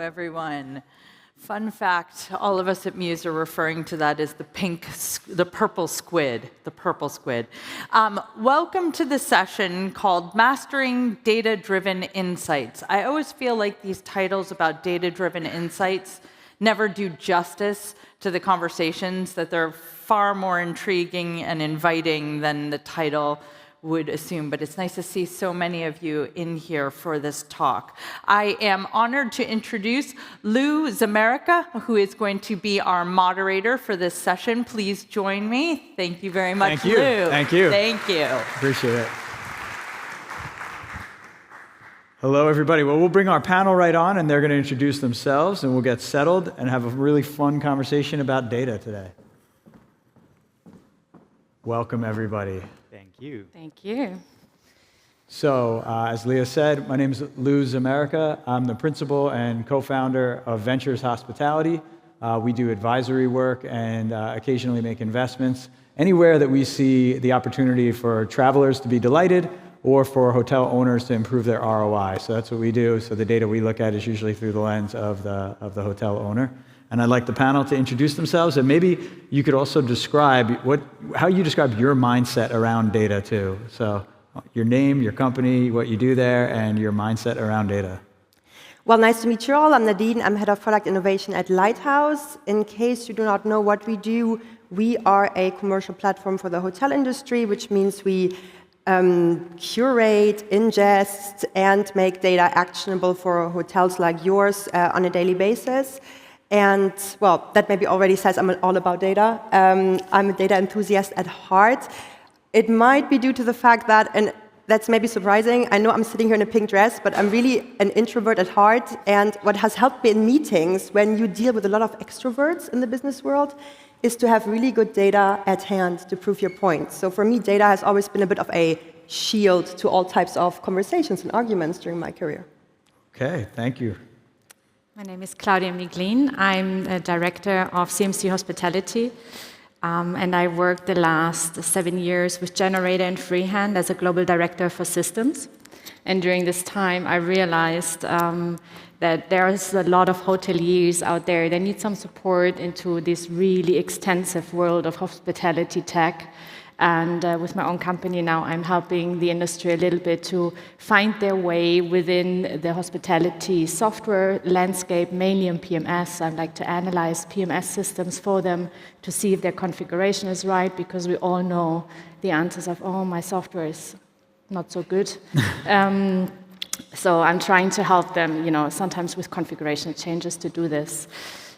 everyone. Fun fact, all of us at Muse are referring to that as the purple squid, welcome to the session called Mastering Data-Driven Insights. I always feel like these titles about data-driven insights never do justice to the conversations, that they're far more intriguing and inviting than the title would assume, but it's nice to see so many of you in here for this talk. I am honored to introduce Lou Zamerica, who is going to be our moderator for this session. Please join me. Thank you very much, Lou. Thank you. Thank you. Appreciate it. Hello, everybody. Well, we'll bring our panel right on, and they're going to introduce themselves, and we'll get settled and have a really fun conversation about data today. Welcome, everybody. Thank you. Thank you. So, as Leah said, my name is Lou Zamerica. I'm the principal and co-founder of Ventures Hospitality. We do advisory work and occasionally make investments anywhere that we see the opportunity for travelers to be delighted or for hotel owners to improve their ROI. So that's what we do. So the data we look at is usually through the lens of the hotel owner. And I'd like the panel to introduce themselves, and maybe you could also describe how you describe your mindset around data too. So your name, your company, what you do there, and your mindset around data. Well, nice to meet you all. I'm Nadine. I'm head of product innovation at Lighthouse. In case you do not know what we do, we are a commercial platform for the hotel industry, which means we curate, ingest, and make data actionable for hotels like yours on a daily basis. And, well, that maybe already says I'm all about data. I'm a data enthusiast at heart. It might be due to the fact that, and that's maybe surprising, I know I'm sitting here in a pink dress, but I'm really an introvert at heart. And what has helped me in meetings, when you deal with a lot of extroverts in the business world, is to have really good data at hand to prove your point. So for me, data has always been a bit of a shield to all types of conversations and arguments during my career. Okay, thank you. My name is Claudia Miglin. I'm a director of CMC Hospitality, and I worked the last 7 years with Generator and Freehand as a global director for systems. And during this time, I realized that there's a lot of hoteliers out there that need some support into this really extensive world of hospitality tech. And with my own company now, I'm helping the industry a little bit to find their way within the hospitality software landscape, mainly in PMS. I like to analyze PMS systems for them to see if their configuration is right, because we all know the answers of, oh, my software is not so good. So I'm trying to help them, sometimes with configuration changes to do this.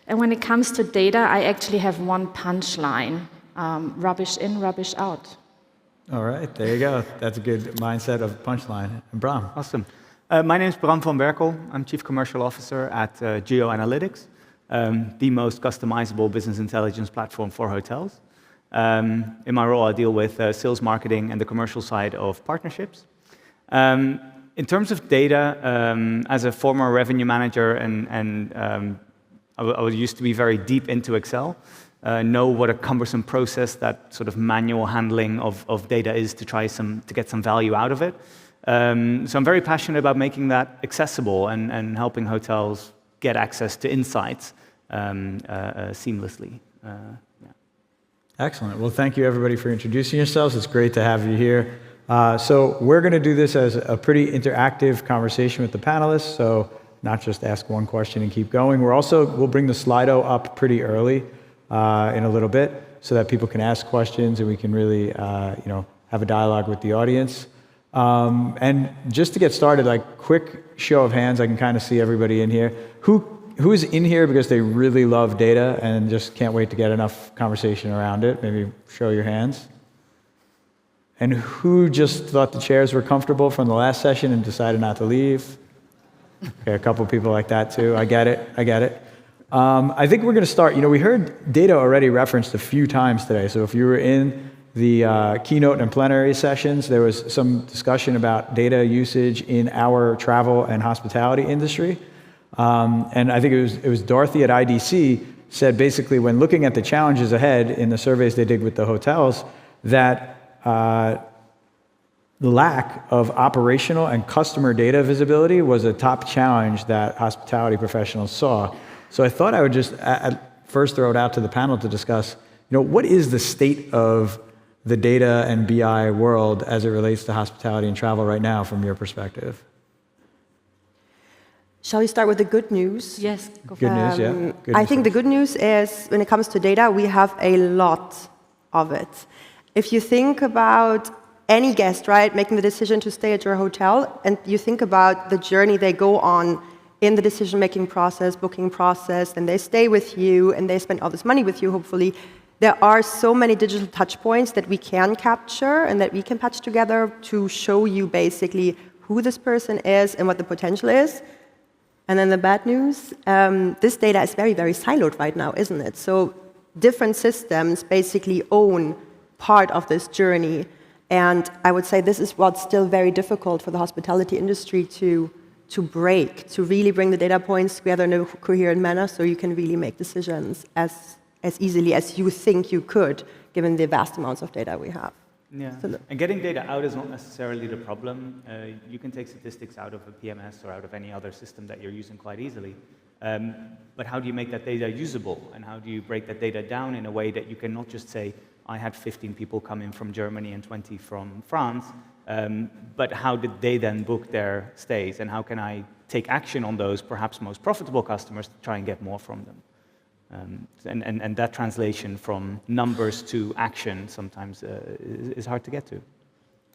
And when it comes to data, I actually have one punchline. Rubbish in, rubbish out. All right, there you go. That's a good mindset of punchline. And Bram. Awesome. My name is Bram van Berkel. I'm Chief Commercial Officer at Juyo Analytics, the most customizable business intelligence platform for hotels. In my role, I deal with sales, marketing, and the commercial side of partnerships. In terms of data, as a former revenue manager, and I used to be very deep into Excel, know what a cumbersome process that sort of manual handling of data is to try to get some value out of it. So I'm very passionate about making that accessible and helping hotels get access to insights seamlessly. Yeah. Excellent. Well, thank you, everybody, for introducing yourselves. It's great to have you here. So we're going to do this as a pretty interactive conversation with the panelists, so not just ask one question and keep going. We'll bring the Slido up pretty early in a little bit so that people can ask questions and we can really have a dialogue with the audience. And just to get started, quick show of hands, I can kind of see everybody in here. Who's in here because they really love data and just can't wait to get enough conversation around it? Maybe show your hands. And who just thought the chairs were comfortable from the last session and decided not to leave? Okay, a couple people like that too. I get it. I think we're going to start. We heard data already referenced a few times today. So if you were in the keynote and plenary sessions, there was some discussion about data usage in our travel and hospitality industry. And I think it was Dorothy at IDC said basically when looking at the challenges ahead in the surveys they did with the hotels that the lack of operational and customer data visibility was a top challenge that hospitality professionals saw. So I thought I would just first throw it out to the panel to discuss, what is the state of the data and BI world as it relates to hospitality and travel right now from your perspective? Shall we start with the good news? Yes, go for Good news, yeah. Good I news think the first. good news is when it comes to data, we have a lot of it. If you think about any guest, right, making the decision to stay at your hotel, and you think about the journey they go on in the decision-making process, booking process, and they stay with you, and they spend all this money with you, hopefully, there are so many digital touch points that we can capture and that we can patch together to show you basically who this person is and what the potential is. And then the bad news, this data is very, very siloed right now, isn't it? So different systems basically own part of this journey. And I would say this is what's still very difficult for the hospitality industry to break, to really bring the data points together in a coherent manner so you can really make decisions as easily as you think you could, given the vast amounts of data we have. Yeah, So and getting data out is not necessarily the problem. You can take statistics out of a PMS or out of any other system that you're using quite easily. But how do you make that data usable? And how do you break that data down in a way that you can not just say, I had 15 people come in from Germany and 20 from France, but how did they then book their stays? And how can I take action on those perhaps most profitable customers to try and get more from them? And that translation from numbers to action sometimes is hard to get to.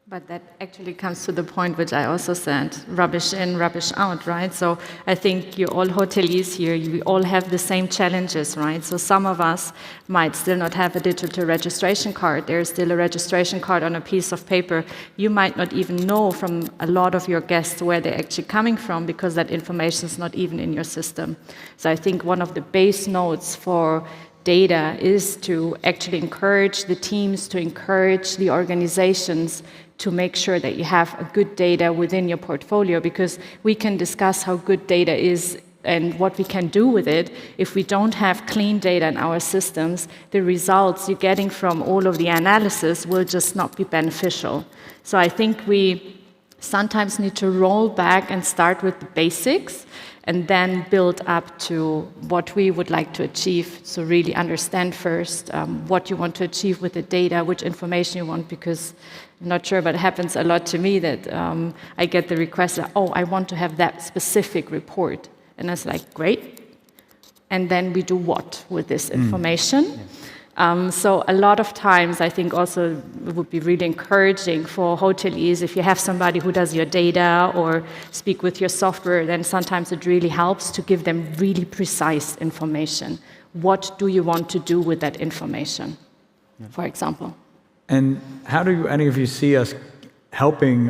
But that actually comes to the point which I also said, rubbish in, rubbish out, right? So I think you all hoteliers here, we all have the same challenges, right? So some of us might still not have a digital registration card. There's still a registration card on a piece of paper. You might not even know from a lot of your guests where they're actually coming from because that information is not even in your system. So I think one of the base notes for data is to actually encourage the teams, to encourage the organizations to make sure that you have a good data within your portfolio, because we can discuss how good data is and what we can do with it. If we don't have clean data in our systems, the results you're getting from all of the analysis will just not be beneficial. So I think we sometimes need to roll back and start with the basics and then build up to what we would like to achieve. So really understand first what you want to achieve with the data, which information you want, because I'm not sure, but it happens a lot to me that I get the request, oh, I want to have that specific report. And I was like, great. And then we do what with this information? So a lot of times, I think also it would be really encouraging for hoteliers, if you have somebody who does your data or speak with your software, then sometimes it really helps to give them really precise information. What do you want to do with that information, for example? And how do any of you see us helping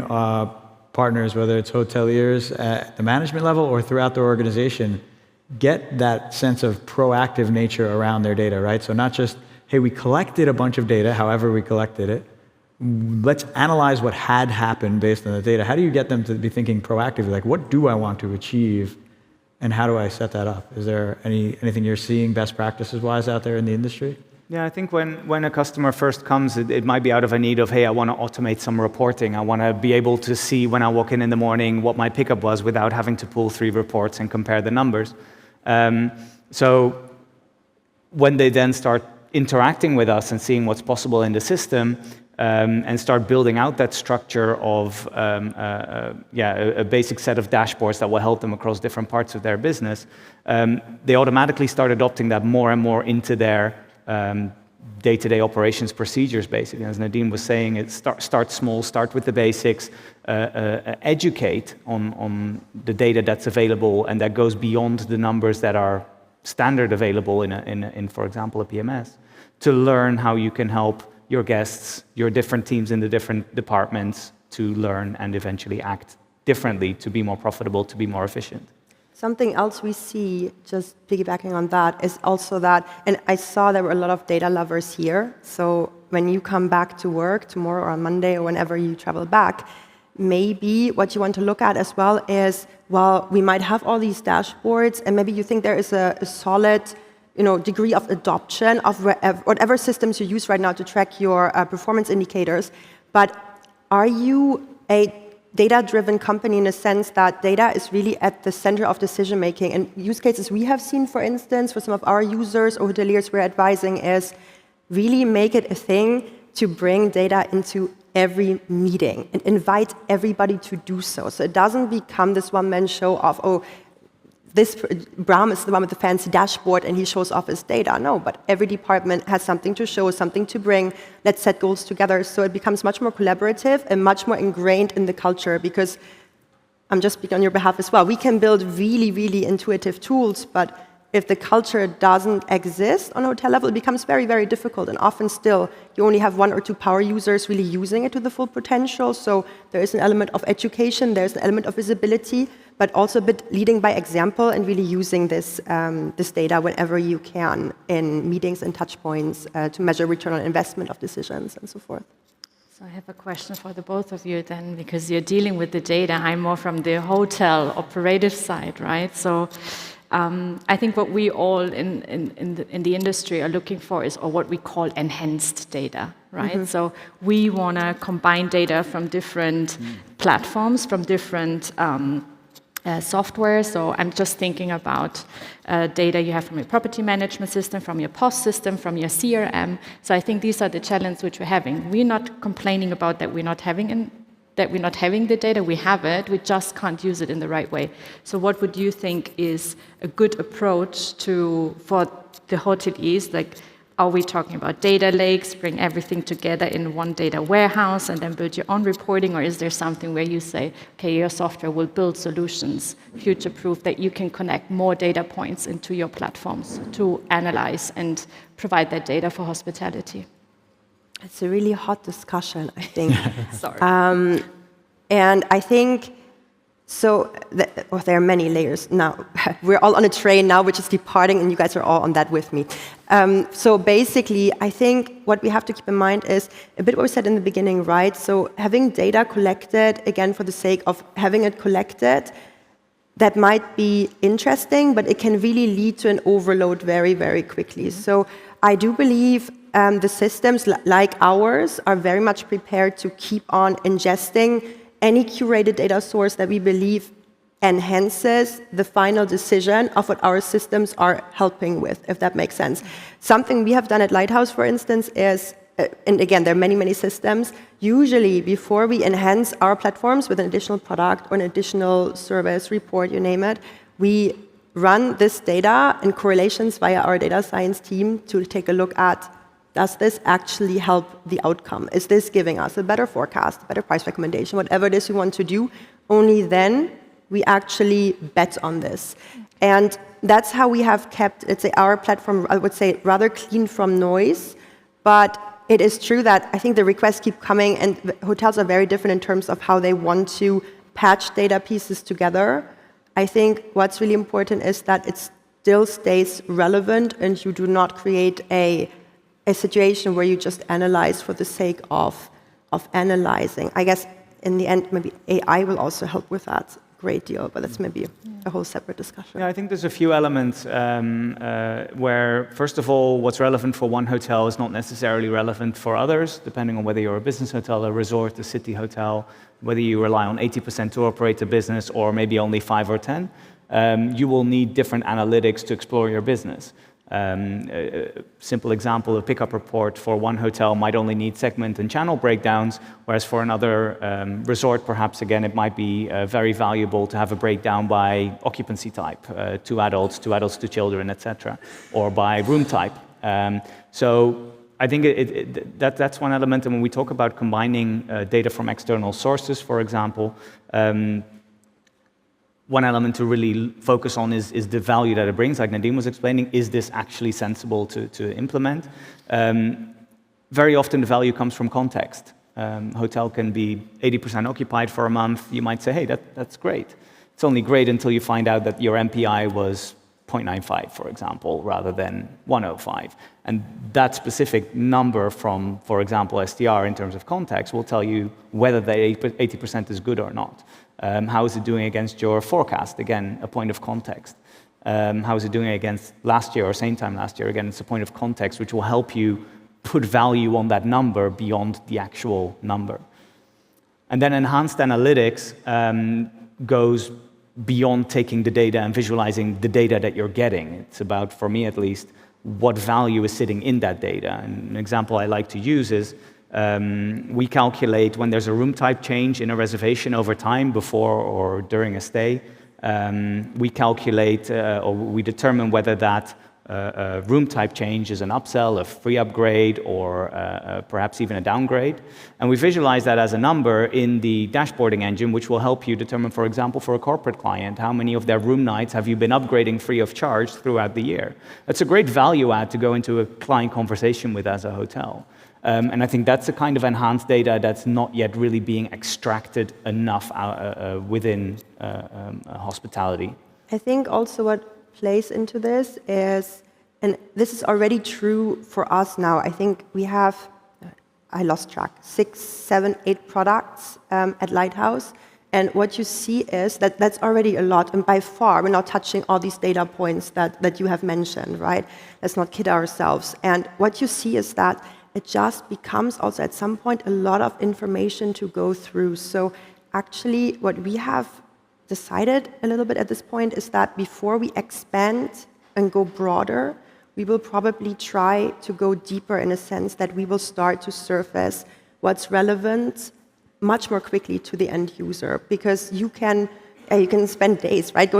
partners, whether it's hoteliers at the management level or throughout their organization, get that sense of proactive nature around their data, right? So not just, hey, we collected a bunch of data, however we collected it. Let's analyze what had happened based on the data. How do you get them to be thinking proactively? Like, what do I want to achieve, and how do I set that up? Is there anything you're seeing best practices-wise out there in the industry? Yeah, I think when a customer first comes, it might be out of a need of, hey, I want to automate some reporting. I want to be able to see when I walk in the morning what my pickup was without having to pull 3 reports and compare the numbers. So when they then start interacting with us and seeing what's possible in the system, and start building out that structure of a basic set of dashboards that will help them across different parts of their business, they automatically start adopting that more and more into their day-to-day operations procedures, basically. As Nadine was saying, start small, start with the basics, educate on the data that's available and that goes beyond the numbers that are standard available in for example, a PMS, to learn how you can help your guests, your different teams in the different departments to learn and eventually act differently, to be more profitable, to be more efficient. Something else we see, just piggybacking on that, is also that, and I saw there were a lot of data lovers here, so when you come back to work tomorrow or on Monday or whenever you travel back, maybe what you want to look at as well is, well, we might have all these dashboards, and maybe you think there is a solid degree of adoption of whatever systems you use right now to track your performance indicators, but are you a data-driven company in a sense that data is really at the center of decision-making? And use cases we have seen, for instance, for some of our users or hoteliers we're advising is really make it a thing to bring data into every meeting and invite everybody to do so. So it doesn't become this one-man show of, oh, this Bram is the one with the fancy dashboard and he shows off his data. No, but every department has something to show, something to bring. Let's set goals together. So it becomes much more collaborative and much more ingrained in the culture, because I'm just speaking on your behalf as well. We can build really, really intuitive tools, but if the culture doesn't exist on a hotel level, it becomes very, very difficult. And often still, you only have 1 or 2 power users really using it to the full potential. So there is an element of education, there's an element of visibility, but also a bit leading by example and really using this, this data whenever you can in meetings and touch points to measure return on investment of decisions and so forth. So I have a question for the both of you then, because you're dealing with the data. I'm more from the hotel operative side, right? So I think what we all in the industry are looking for is, or what we call enhanced data, right? So we want to combine data from different platforms, from different software. So I'm just thinking about data you have from your property management system, from your POS system, from your CRM. So I think these are the challenges which we're having. We're not complaining about that we're not having the data. We have it, we just can't use it in the right way. So what would you think is a good approach for the hoteliers? Like, are we talking about data lakes, bring everything together in one data warehouse and then build your own reporting? Or is there something where you say, okay, your software will build solutions, future-proof, that you can connect more data points into your platforms to analyze and provide that data for hospitality? It's a really hot discussion, I think. Sorry. And I think, there are many layers now. We're all on a train now, which is departing, and you guys are all on that with me. So basically, I think what we have to keep in mind is a bit what we said in the beginning, right? So having data collected, again, for the sake of having it collected, that might be interesting, but it can really lead to an overload very, very quickly. So I do believe the systems like ours are very much prepared to keep on ingesting any curated data source that we believe enhances the final decision of what our systems are helping with, if that makes sense. Something we have done at Lighthouse, for instance, is, and again, there are many, many systems, usually before we enhance our platforms with an additional product or an additional service, report, you name it, we run this data and correlations via our data science team to take a look at, does this actually help the outcome? Is this giving us a better forecast, a better price recommendation, whatever it is we want to do? Only then we actually bet on this. And that's how we have kept, let's say, our platform, I would say, rather clean from noise. But it is true that I think the requests keep coming, and hotels are very different in terms of how they want to patch data pieces together. I think what's really important is that it still stays relevant and you do not create a situation where you just analyze for the sake of analyzing. I guess in the end, maybe AI will also help with that a great deal, but that's maybe a whole separate discussion. Yeah, I think there's a few elements where, first of all, what's relevant for one hotel is not necessarily relevant for others, depending on whether you're a business hotel, a resort, a city hotel, whether you rely on 80% to operate a business or maybe only 5 or 10. You will need different analytics to explore your business. A simple example, a pickup report for one hotel might only need segment and channel breakdowns, whereas for another resort, perhaps, again, it might be very valuable to have a breakdown by occupancy type, 2 adults, 2 adults, 2 children, etc., or by room type. So I think that's one element. And when we talk about combining data from external sources, for example, one element to really focus on is the value that it brings. Like Nadine was explaining, is this actually sensible to implement? Very often the value comes from context. Hotel can be 80% occupied for a month. You might say, hey, that's great. It's only great until you find out that your MPI was 0.95, for example, rather than 105. And that specific number from, for example, STR in terms of context will tell you whether the 80% is good or not. How is it doing against your forecast? Again, a point of context. How is it doing against last year or same time last year? Again, it's a point of context which will help you put value on that number beyond the actual number. And then enhanced analytics goes beyond taking the data and visualizing the data that you're getting. It's about, for me at least, what value is sitting in that data. And an example I like to use is we calculate when there's a room type change in a reservation over time, before or during a stay. We calculate or we determine whether that room type change is an upsell, a free upgrade, or perhaps even a downgrade. And we visualize that as a number in the dashboarding engine, which will help you determine, for example, for a corporate client, how many of their room nights have you been upgrading free of charge throughout the year. That's a great value add to go into a client conversation with as a hotel. And I think that's the kind of enhanced data that's not yet really being extracted enough within hospitality. I think also what plays into this is, and this is already true for us now, I think we have, I lost track, 6, 7, 8 products at Lighthouse. And what you see is that that's already a lot. And by far, we're not touching all these data points that you have mentioned, right? Let's not kid ourselves. And what you see is that it just becomes also at some point a lot of information to go through. So actually, what we have decided a little bit at this point is that before we expand and go broader, we will probably try to go deeper in a sense that we will start to surface what's relevant much more quickly to the end user, because you can spend days, right?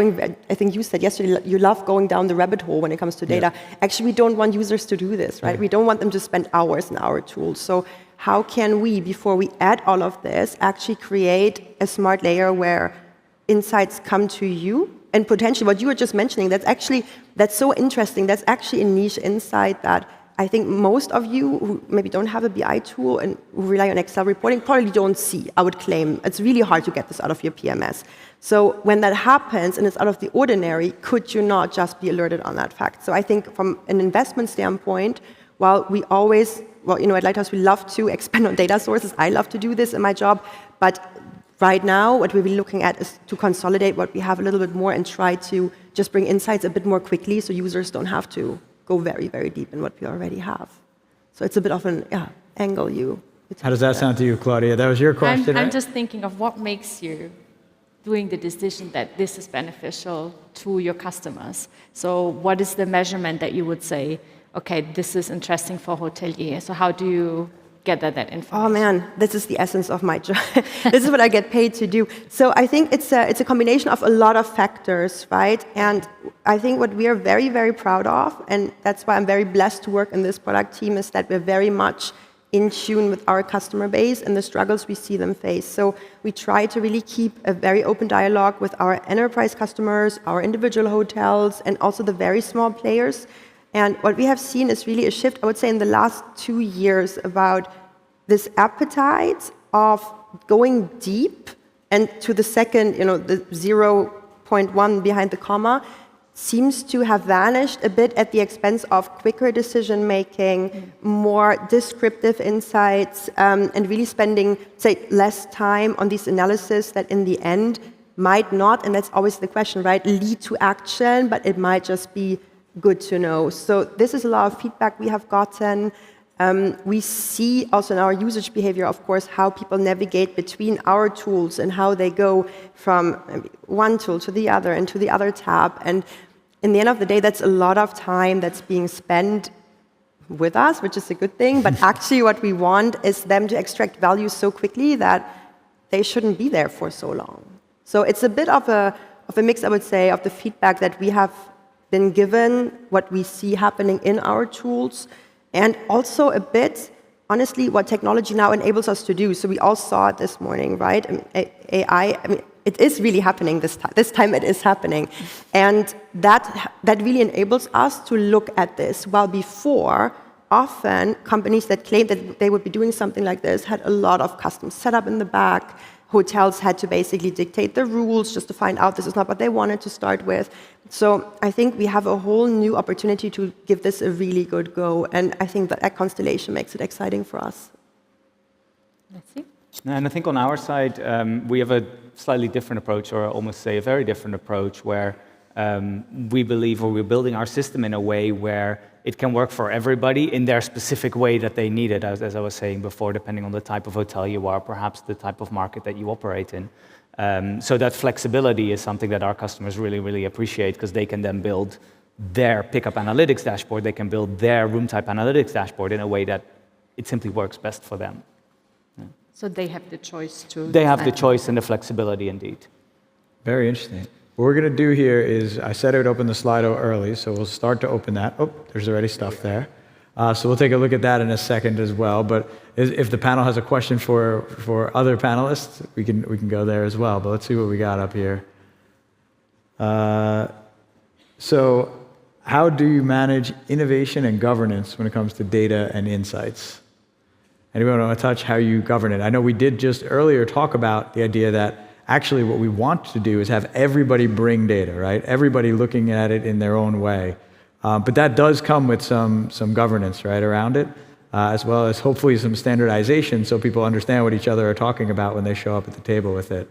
I think you said yesterday you love going down the rabbit hole when it comes to data. Yeah. Actually, we don't want users to do this, right? Yeah. We don't want them to spend hours in our tools. So how can we, before we add all of this, actually create a smart layer where insights come to you? And potentially what you were just mentioning, that's so interesting. That's actually a niche insight that I think most of you who maybe don't have a BI tool and who rely on Excel reporting probably don't see, I would claim. It's really hard to get this out of your PMS. So when that happens and it's out of the ordinary, could you not just be alerted on that fact? So I think from an investment standpoint, while we always, at Lighthouse, we love to expand on data sources. I love to do this in my job. But right now, what we'll be looking at is to consolidate what we have a little bit more and try to just bring insights a bit more quickly so users don't have to go very, very deep in what we already have. So it's a bit of an angle you. How does that sound to you, Claudia? That was your question, I'm just thinking of what makes you doing the decision that this is beneficial to your customers. So what is the measurement that you would say, okay, this is interesting for hoteliers? So how do you gather that information? Oh man, this is the essence of my job. This is what I get paid to do. So I think it's a combination of a lot of factors, right? And I think what we are very, very proud of, and that's why I'm very blessed to work in this product team, is that we're very much in tune with our customer base and the struggles we see them face. So we try to really keep a very open dialogue with our enterprise customers, our individual hotels, and also the very small players. And what we have seen is really a shift, I would say, in the last 2 years about this appetite of going deep, and to the second, the 0.1 behind the comma, seems to have vanished a bit at the expense of quicker decision-making, more descriptive insights, and really spending, say, less time on these analysis that in the end might not, and that's always the question, right, lead to action, but it might just be good to know. So this is a lot of feedback we have gotten. We see also in our usage behavior, of course, how people navigate between our tools and how they go from one tool to the other and to the other tab. And in the end of the day, that's a lot of time that's being spent with us, which is a good thing. But actually what we want is them to extract value so quickly that they shouldn't be there for so long. So it's a bit of a mix, I would say, of the feedback that we have been given, what we see happening in our tools, and also a bit, honestly, what technology now enables us to do. So we all saw it this morning, right? AI, it is really happening this time. This time it is happening. And that really enables us to look at this. While before, often companies that claimed that they would be doing something like this had a lot of custom setup in the back. Hotels had to basically dictate the rules just to find out this is not what they wanted to start with. So I think we have a whole new opportunity to give this a really good go. And I think that constellation makes it exciting for us. Let's see. And I think on our side, we have a slightly different approach, or almost say a very different approach, where we believe, or we're building our system in a way where it can work for everybody in their specific way that they need it, as I was saying before, depending on the type of hotel you are, perhaps the type of market that you operate in. So that flexibility is something that our customers really, really appreciate, because they can then build their pickup analytics dashboard, they can build their room type analytics dashboard in a way that it simply works best for them. Yeah. So they have the choice to... They have the choice and the flexibility indeed. Very interesting. What we're going to do here is, I said I would open the Slido early, so we'll start to open that. Oh, there's already stuff there. So we'll take a look at that in a second as well. But if the panel has a question for other panelists, we can go there as well. But let's see what we got up here. So how do you manage innovation and governance when it comes to data and insights? Anyone want to touch how you govern it? I know we did just earlier talk about the idea that actually what we want to do is have everybody bring data, right? Everybody looking at it in their own way. But that does come with some governance, right, around it, as well as hopefully some standardization so people understand what each other are talking about when they show up at the table with it.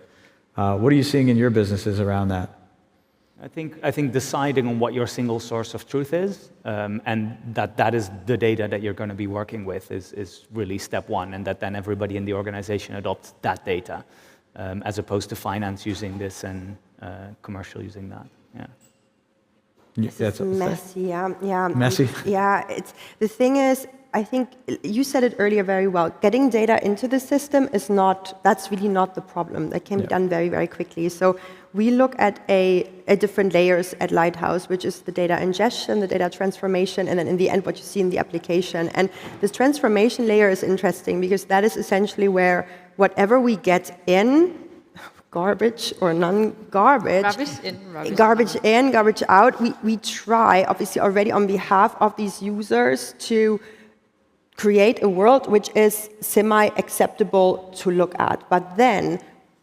What are you seeing in your businesses around that? I think deciding on what your single source of truth is, and that is the data that you're going to be working with is really step one, and that then everybody in the organization adopts that data, as opposed to finance using this and commercial using that. Yeah. It's messy, yeah. Messy? Yeah, the thing is, I think you said it earlier very well. Getting data into the system that's really not the problem. That can be done very, very quickly. So we look at a different layers at Lighthouse, which is the data ingestion, the data transformation, and then in the end, what you see in the application. And this transformation layer is interesting because that is essentially where whatever we get in, garbage or non-garbage, garbage in, garbage out, we try, obviously already on behalf of these users, to create a world which is semi-acceptable to look at. But then,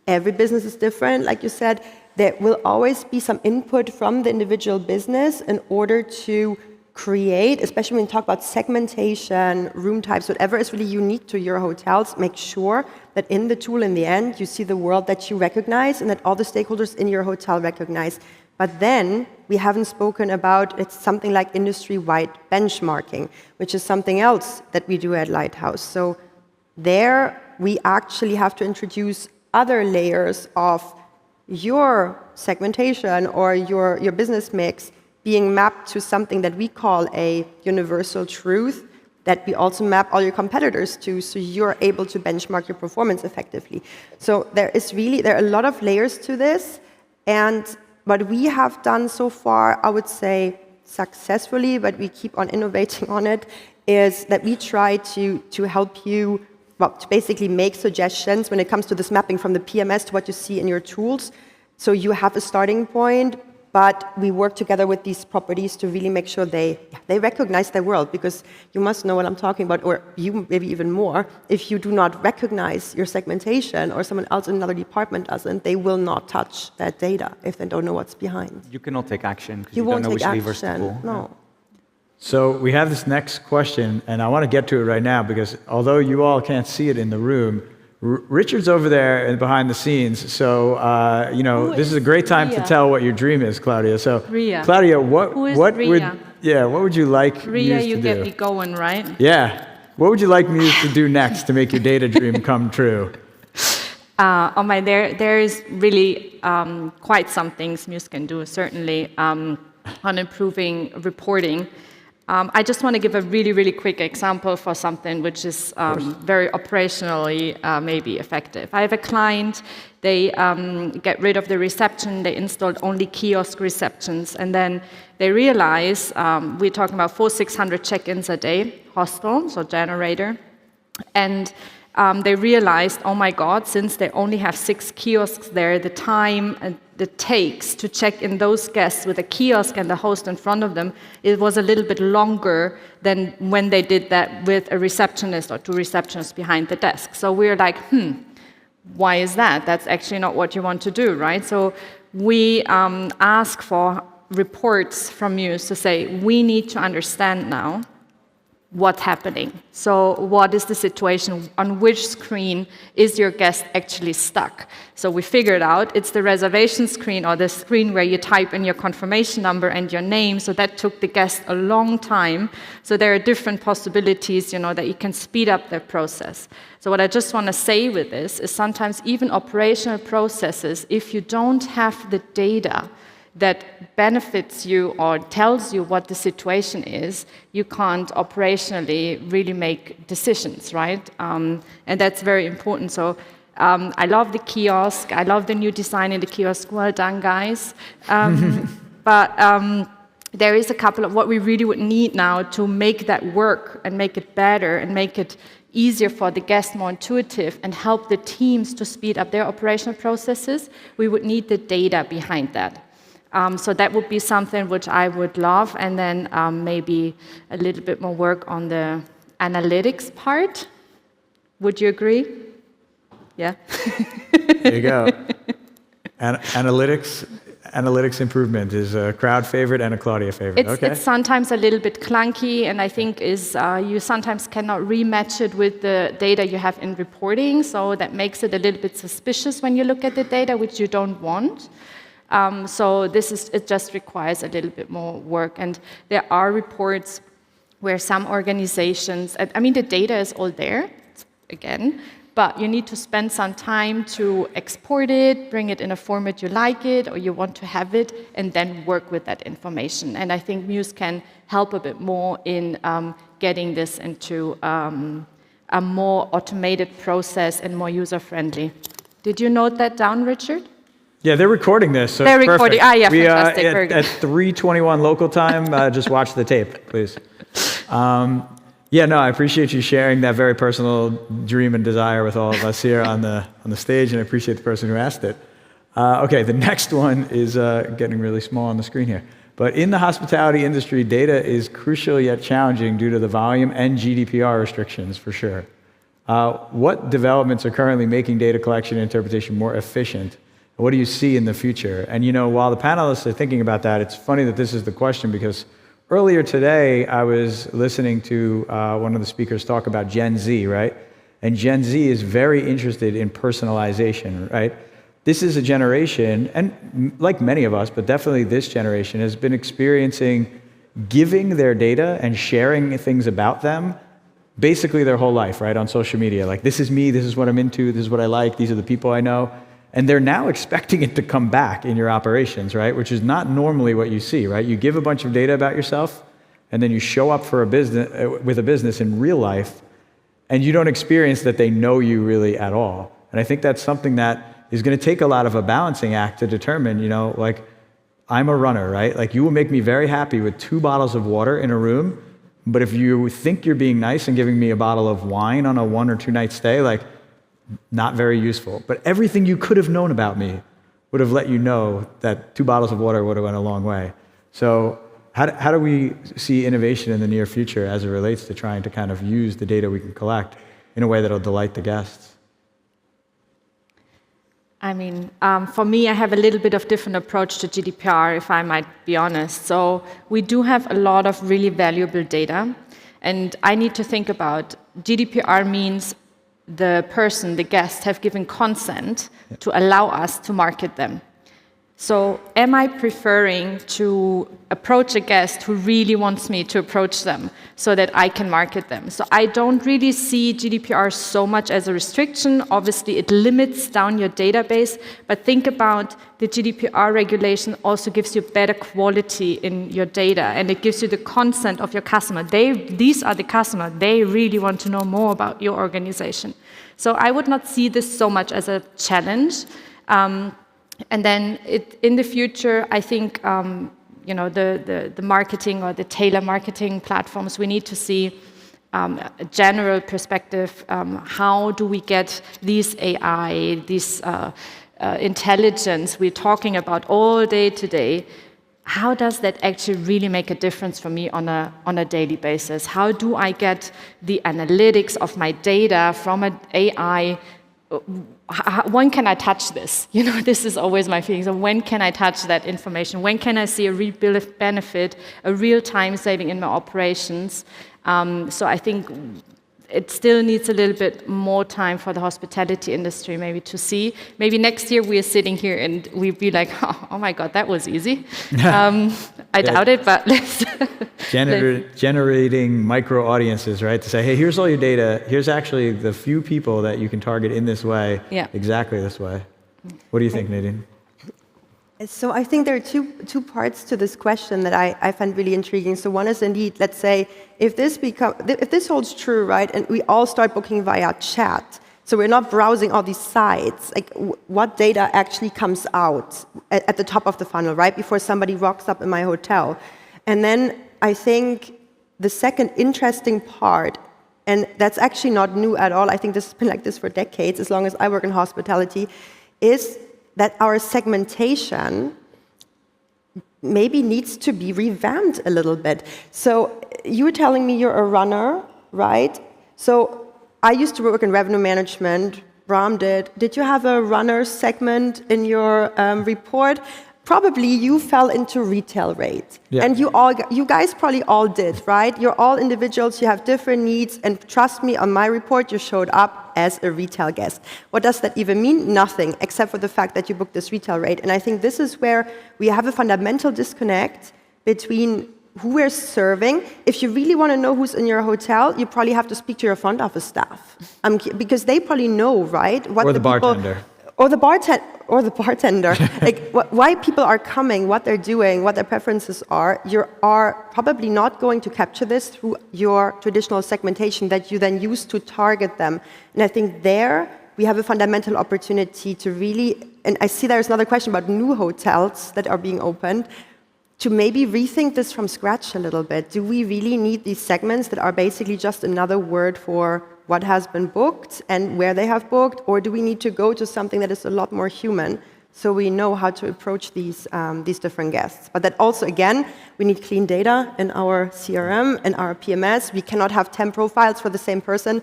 every business is different, like you said, there will always be some input from the individual business in order to create, especially when you talk about segmentation, room types, whatever is really unique to your hotels, make sure that in the tool, in the end, you see the world that you recognize and that all the stakeholders in your hotel recognize. But then we haven't spoken about it's something like industry-wide benchmarking, which is something else that we do at Lighthouse. So there we actually have to introduce other layers of your segmentation or your business mix being mapped to something that we call a universal truth that we also map all your competitors to, so you're able to benchmark your performance effectively. So there are a lot of layers to this, and what we have done so far, I would say successfully, but we keep on innovating on it, is that we try to help you, to basically make suggestions when it comes to this mapping from the PMS to what you see in your tools. So you have a starting point, but we work together with these properties to really make sure they recognize their world, because you must know what I'm talking about, or you maybe even more. If you do not recognize your segmentation or someone else in another department doesn't, they will not touch that data if they don't know what's behind. You cannot take action because you don't know which levers to pull. No. So we have this next question, and I want to get to it right now because although you all can't see it in the room, Richard's over there and behind the scenes, so this is a great time to tell what your dream is, Claudia. So, Ria. Claudia, what would you like Ria, Muse you to get do? me going, right? Yeah. What would you like Muse to do next to make your data dream come true? There is really quite some things Muse can do, certainly on improving reporting. I just want to give a really, really quick example for something which is very operationally maybe effective. I have a client, they get rid of the reception, they installed only kiosk receptions, and then they realize, we're talking about 400-600 check-ins a day, hostel, so generator, and they realized, oh my God, since they only have 6 kiosks there, the time it takes to check in those guests with a kiosk and the host in front of them, it was a little bit longer than when they did that with a receptionist or 2 receptionists behind the desk. So we're like, why is that? That's actually not what you want to do, right? So we ask for reports from you to say, we need to understand now what's happening. So what is the situation? On which screen is your guest actually stuck? So we figured out it's the reservation screen, or the screen where you type in your confirmation number and your name. So that took the guest a long time. So there are different possibilities, that you can speed up the process. So what I just want to say with this is sometimes even operational processes, if you don't have the data that benefits you or tells you what the situation is, you can't operationally really make decisions, right? And that's very important. So I love the kiosk. I love the new design in the kiosk. Well done, guys. But there is a couple of what we really would need now to make that work and make it better and make it easier for the guest, more intuitive, and help the teams to speed up their operational processes. We would need the data behind that. So that would be something which I would love, and then maybe a little bit more work on the analytics part. Would you agree? Yeah. There you go. Analytics improvement is a crowd favorite and a Claudia favorite. It's sometimes a little bit clunky, and I think you sometimes cannot rematch it with the data you have in reporting, so that makes it a little bit suspicious when you look at the data, which you don't want. So it just requires a little bit more work. And there are reports where some organizations, the data is all there, again, but you need to spend some time to export it, bring it in a format you like it, or you want to have it, and then work with that information. And I think Muse can help a bit more in getting this into a more automated process and more user-friendly. Did you note that down, Richard? Yeah, they're recording this, so they're it's recording. Perfect. Fantastic. Very good. At 3:21 local time, just watch the tape, please. I appreciate you sharing that very personal dream and desire with all of us here on the stage, and I appreciate the person who asked it. Okay, the next one is getting really small on the screen here. But in the hospitality industry, data is crucial yet challenging due to the volume and GDPR restrictions, for sure. What developments are currently making data collection and interpretation more efficient? What do you see in the future? And while the panelists are thinking about that, it's funny that this is the question, because earlier today I was listening to one of the speakers talk about Gen Z, right? And Gen Z is very interested in personalization, right? This is a generation, and like many of us, but definitely this generation, has been experiencing giving their data and sharing things about them basically their whole life, right? On social media. Like, this is me, this is what I'm into, this is what I like, these are the people I know. And they're now expecting it to come back in your operations, right? Which is not normally what you see, right? You give a bunch of data about yourself, and then you show up for with a business in real life, and you don't experience that they know you really at all. And I think that's something that is going to take a lot of a balancing act to determine, like, I'm a runner, right? Like, you will make me very happy with 2 bottles of water in a room, but if you think you're being nice and giving me a bottle of wine on a 1 or 2 night stay, like, not very useful. But everything you could have known about me would have let you know that 2 bottles of water would have went a long way. So how do we see innovation in the near future as it relates to trying to kind of use the data we can collect in a way that'll delight the guests? For me, I have a little bit of different approach to GDPR, if I might be honest. So we do have a lot of really valuable data, and I need to think about GDPR means the person, the guest, have given consent to allow us to market them. So am I preferring to approach a guest who really wants me to approach them so that I can market them? So I don't really see GDPR so much as a restriction. Obviously, it limits down your database, but think about the GDPR regulation also gives you better quality in your data, and it gives you the consent of your customer. These are the customer. They really want to know more about your organization. So I would not see this so much as a challenge. And then in the future, I think the marketing or the tailor marketing platforms, we need to see a general perspective. How do we get these AI, this intelligence we're talking about all day today? How does that actually really make a difference for me on a daily basis? How do I get the analytics of my data from an AI when can I touch this? This is always my feeling. So when can I touch that information? When can I see a real benefit, a real time saving in my operations? So I think it still needs a little bit more time for the hospitality industry maybe to see. Maybe next year we are sitting here and we'd be like, oh my God, that was easy. I doubt it, but let's... Generating micro audiences, right? To say, hey, here's all your data. Here's actually the few people that you can target in this way, exactly this way. What do you think, Nadine? So I think there are two parts to this question that I find really intriguing. So one is indeed, let's say, if this holds true, right, and we all start booking via chat, so we're not browsing all these sites, like what data actually comes out at the top of the funnel, right, before somebody rocks up in my hotel. And then I think the second interesting part, and that's actually not new at all, I think this has been like this for decades, as long as I work in hospitality, is that our segmentation maybe needs to be revamped a little bit. So you were telling me you're a runner, right? So I used to work in revenue management. Bram did. Did you have a runner segment in your report? Probably you fell into retail rate. Yeah. And you guys probably all did, right? You're all individuals, you have different needs, and trust me, on my report, you showed up as a retail guest. What does that even mean? Nothing, except for the fact that you booked this retail rate. And I think this is where we have a fundamental disconnect between who we're serving. If you really want to know who's in your hotel, you probably have to speak to your front office staff. Because they probably know, right? What or the bartender. Or the bartender, like why people are coming, what they're doing, what their preferences are. You are probably not going to capture this through your traditional segmentation that you then use to target them. And I think there we have a fundamental opportunity to really, and I see there's another question about new hotels that are being opened, to maybe rethink this from scratch a little bit. Do we really need these segments that are basically just another word for what has been booked and where they have booked, or do we need to go to something that is a lot more human so we know how to approach these different guests? But that also, again, we need clean data in our CRM and our PMS. We cannot have 10 profiles for the same person.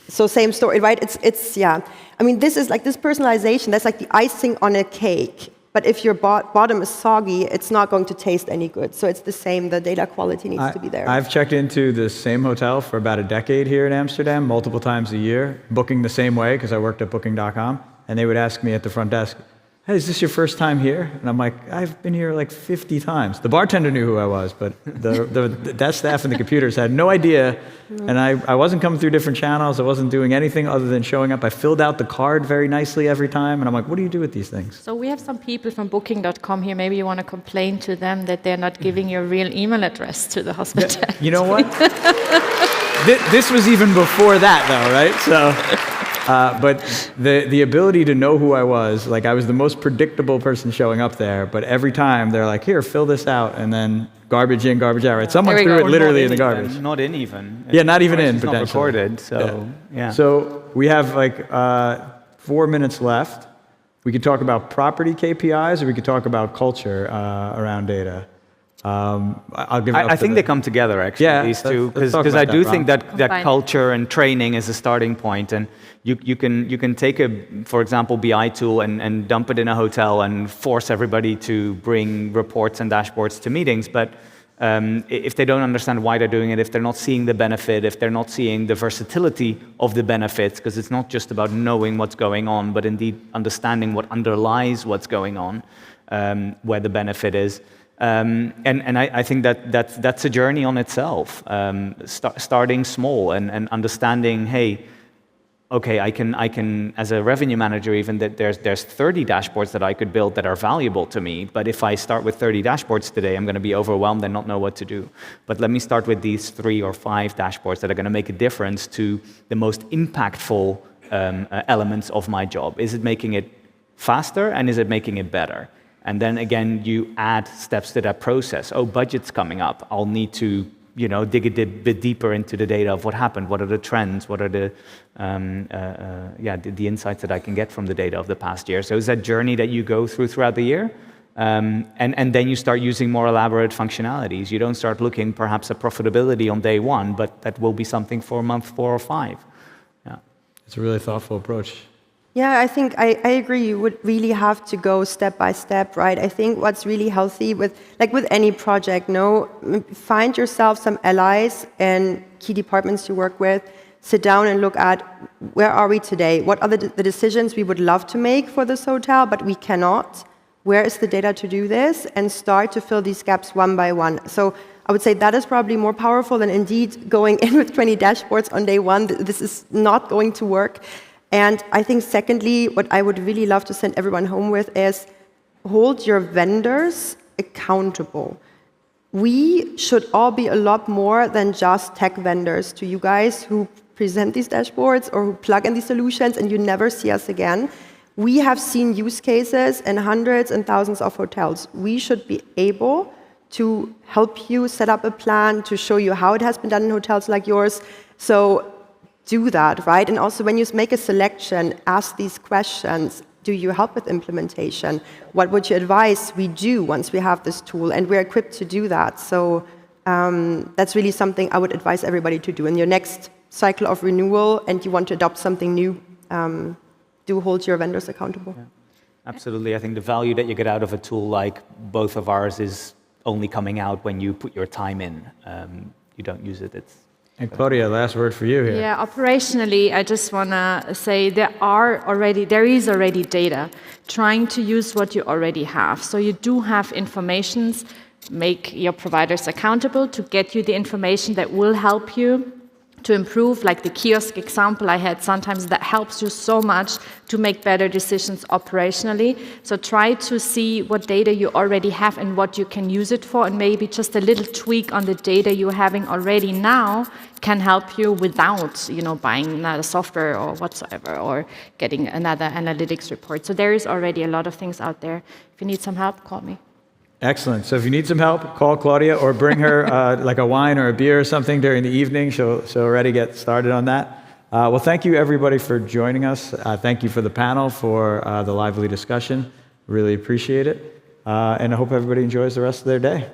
So same story, right? It's yeah. I mean, this is like this personalization, that's like the icing on a cake. But if your bottom is soggy, it's not going to taste any good. So it's the same, the data quality needs to be there. I've checked into the same hotel for about a decade here in Amsterdam, multiple times a year, booking the same way, because I worked at Booking.com, and they would ask me at the front desk, hey, is this your first time here? And I'm like, I've been here like 50 times. The bartender knew who I was, but that staff and the computers had no idea. And I wasn't coming through different channels. I wasn't doing anything other than showing up. I filled out the card very nicely every time. And I'm like, what do you do with these things? So we have some people from Booking.com here. Maybe you want to complain to them that they're not giving your real email address to the hospital. Yeah, you know what? This was even before that, though, right? So... but the ability to know who I was, like I was the most predictable person showing up there, but every time they're like, here, fill this out, and then garbage in, garbage out, right? Someone threw it literally in the garbage. Not in even. Yeah, not even in, potentially. Not recorded, so, yeah. So we have like 4 minutes left. We could talk about property KPIs, or we could talk about culture around data. I'll give it up I think they come together, actually, these two, because I do think that culture and training is a starting point, and you can take for example, BI tool and dump it in a hotel and force everybody to bring reports and dashboards to meetings, but if they don't understand why they're doing it, if they're not seeing the benefit, if they're not seeing the versatility of the benefits, because it's not just about knowing what's going on, but indeed understanding what underlies what's going on, where the benefit is. And I think that's a journey on itself, starting small and understanding, hey, okay, I can as a revenue manager even, that there's 30 dashboards that I could build that are valuable to me, but if I start with 30 dashboards today, I'm going to be overwhelmed and not know what to do. But let me start with these 3 or 5 dashboards that are going to make a difference to the most impactful elements of my job. Is it making it faster, and is it making it better? And then again, you add steps to that process. Oh, budget's coming up. I'll need to, dig a bit deeper into the data of what happened. What are the trends? What are the insights that I can get from the data of the past year? So it's that journey that you go throughout the year, and then you start using more elaborate functionalities. You don't start looking perhaps at profitability on day 1, but that will be something for month 4 or 5. Yeah, it's a really thoughtful approach. Yeah, I think I agree. You would really have to go step by step, right? I think what's really healthy with any project, find yourself some allies and key departments you work with. Sit down and look at where are we today? What are the decisions we would love to make for this hotel, but we cannot? Where is the data to do this? And start to fill these gaps one by one. So I would say that is probably more powerful than indeed going in with 20 dashboards on day one. This is not going to work. And I think secondly, what I would really love to send everyone home with is hold your vendors accountable. We should all be a lot more than just tech vendors to you guys who present these dashboards or who plug in these solutions and you never see us again. We have seen use cases in hundreds and thousands of hotels. We should be able to help you set up a plan, to show you how it has been done in hotels like yours. So do that, right? And also when you make a selection, ask these questions. Do you help with implementation? What would you advise we do once we have this tool? And we're equipped to do that. So that's really something I would advise everybody to do. In your next cycle of renewal and you want to adopt something new, do hold your vendors accountable. Yeah, absolutely. I think the value that you get out of a tool like both of ours is only coming out when you put your time in. You don't use it, And Claudia, last word for you here. Yeah, operationally, I just want to say there is already data. Trying to use what you already have. So you do have informations. Make your providers accountable to get you the information that will help you to improve, like the kiosk example I had. Sometimes that helps you so much to make better decisions operationally. So try to see what data you already have and what you can use it for, and maybe just a little tweak on the data you're having already now can help you without, buying another software or whatsoever, or getting another analytics report. So there is already a lot of things out there. If you need some help, call me. Excellent. So if you need some help, call Claudia or bring her like a wine or a beer or something during the evening. She'll already get started on that. Well, thank you everybody for joining us. Thank you for the panel, for the lively discussion. Really appreciate it. And I hope everybody enjoys the rest of their day.